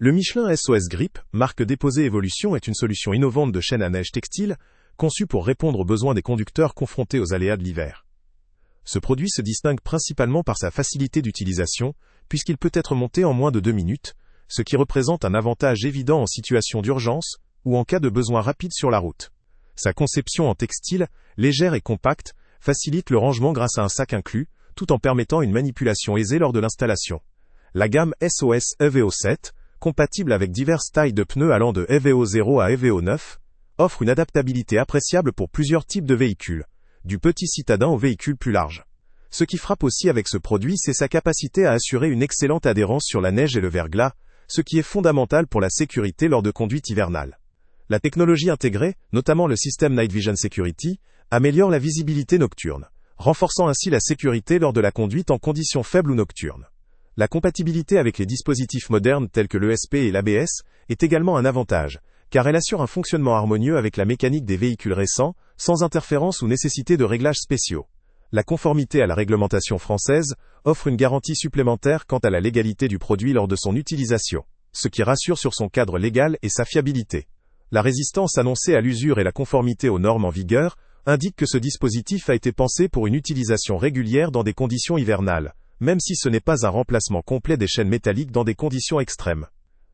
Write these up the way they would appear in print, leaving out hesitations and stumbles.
Le Michelin SOS Grip, marque déposée Evolution, est une solution innovante de chaîne à neige textile, conçue pour répondre aux besoins des conducteurs confrontés aux aléas de l'hiver. Ce produit se distingue principalement par sa facilité d'utilisation, puisqu'il peut être monté en moins de 2 minutes, ce qui représente un avantage évident en situation d'urgence ou en cas de besoin rapide sur la route. Sa conception en textile, légère et compacte, facilite le rangement grâce à un sac inclus, tout en permettant une manipulation aisée lors de l'installation. La gamme SOS EVO 7, compatible avec diverses tailles de pneus allant de EVO 0 à EVO 9, offre une adaptabilité appréciable pour plusieurs types de véhicules, du petit citadin aux véhicules plus larges. Ce qui frappe aussi avec ce produit, c'est sa capacité à assurer une excellente adhérence sur la neige et le verglas, ce qui est fondamental pour la sécurité lors de conduite hivernale. La technologie intégrée, notamment le système Night Vision Security, améliore la visibilité nocturne, renforçant ainsi la sécurité lors de la conduite en conditions faibles ou nocturnes. La compatibilité avec les dispositifs modernes tels que l'ESP et l'ABS est également un avantage, car elle assure un fonctionnement harmonieux avec la mécanique des véhicules récents, sans interférence ou nécessité de réglages spéciaux. La conformité à la réglementation française offre une garantie supplémentaire quant à la légalité du produit lors de son utilisation, ce qui rassure sur son cadre légal et sa fiabilité. La résistance annoncée à l'usure et la conformité aux normes en vigueur indiquent que ce dispositif a été pensé pour une utilisation régulière dans des conditions hivernales, même si ce n'est pas un remplacement complet des chaînes métalliques dans des conditions extrêmes.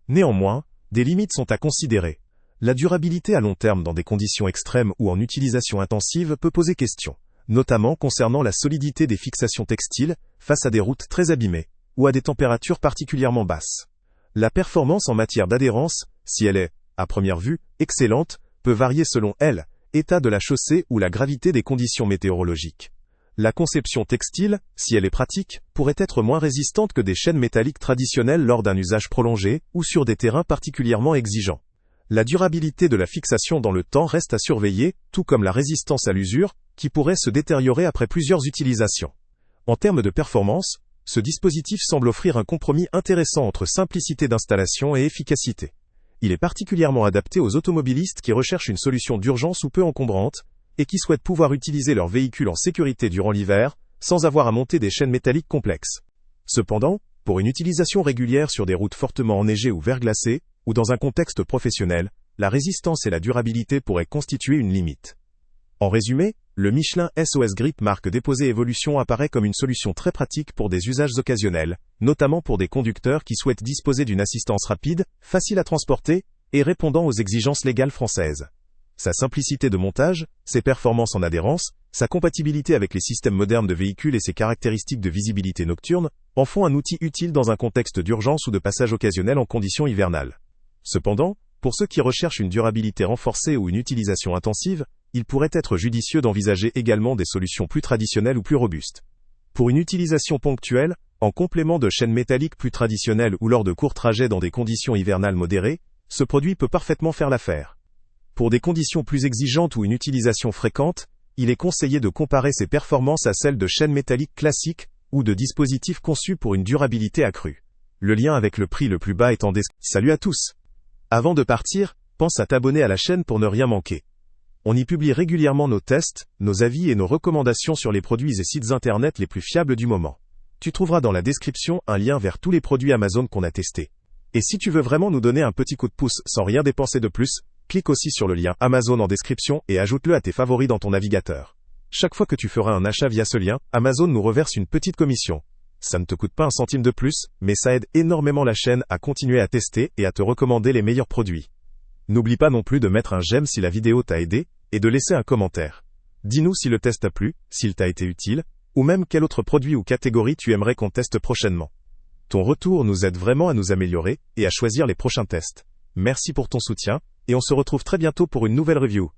Néanmoins, des limites sont à considérer. La durabilité à long terme dans des conditions extrêmes ou en utilisation intensive peut poser question, notamment concernant la solidité des fixations textiles face à des routes très abîmées ou à des températures particulièrement basses. La performance en matière d'adhérence, si elle est, à première vue, excellente, peut varier selon l'état de la chaussée ou la gravité des conditions météorologiques. La conception textile, si elle est pratique, pourrait être moins résistante que des chaînes métalliques traditionnelles lors d'un usage prolongé ou sur des terrains particulièrement exigeants. La durabilité de la fixation dans le temps reste à surveiller, tout comme la résistance à l'usure, qui pourrait se détériorer après plusieurs utilisations. En termes de performance, ce dispositif semble offrir un compromis intéressant entre simplicité d'installation et efficacité. Il est particulièrement adapté aux automobilistes qui recherchent une solution d'urgence ou peu encombrante, et qui souhaitent pouvoir utiliser leur véhicule en sécurité durant l'hiver, sans avoir à monter des chaînes métalliques complexes. Cependant, pour une utilisation régulière sur des routes fortement enneigées ou verglacées, ou dans un contexte professionnel, la résistance et la durabilité pourraient constituer une limite. En résumé, le Michelin SOS Grip marque déposée Evolution apparaît comme une solution très pratique pour des usages occasionnels, notamment pour des conducteurs qui souhaitent disposer d'une assistance rapide, facile à transporter, et répondant aux exigences légales françaises. Sa simplicité de montage, ses performances en adhérence, sa compatibilité avec les systèmes modernes de véhicules et ses caractéristiques de visibilité nocturne en font un outil utile dans un contexte d'urgence ou de passage occasionnel en conditions hivernales. Cependant, pour ceux qui recherchent une durabilité renforcée ou une utilisation intensive, il pourrait être judicieux d'envisager également des solutions plus traditionnelles ou plus robustes. Pour une utilisation ponctuelle, en complément de chaînes métalliques plus traditionnelles ou lors de courts trajets dans des conditions hivernales modérées, ce produit peut parfaitement faire l'affaire. Pour des conditions plus exigeantes ou une utilisation fréquente, il est conseillé de comparer ses performances à celles de chaînes métalliques classiques ou de dispositifs conçus pour une durabilité accrue. Le lien avec le prix le plus bas est en description. Salut à tous! Avant de partir, pense à t'abonner à la chaîne pour ne rien manquer. On y publie régulièrement nos tests, nos avis et nos recommandations sur les produits et sites internet les plus fiables du moment. Tu trouveras dans la description un lien vers tous les produits Amazon qu'on a testés. Et si tu veux vraiment nous donner un petit coup de pouce sans rien dépenser de plus, clique aussi sur le lien Amazon en description et ajoute-le à tes favoris dans ton navigateur. Chaque fois que tu feras un achat via ce lien, Amazon nous reverse une petite commission. Ça ne te coûte pas un centime de plus, mais ça aide énormément la chaîne à continuer à tester et à te recommander les meilleurs produits. N'oublie pas non plus de mettre un j'aime si la vidéo t'a aidé, et de laisser un commentaire. Dis-nous si le test t'a plu, s'il t'a été utile, ou même quel autre produit ou catégorie tu aimerais qu'on teste prochainement. Ton retour nous aide vraiment à nous améliorer et à choisir les prochains tests. Merci pour ton soutien, et on se retrouve très bientôt pour une nouvelle review.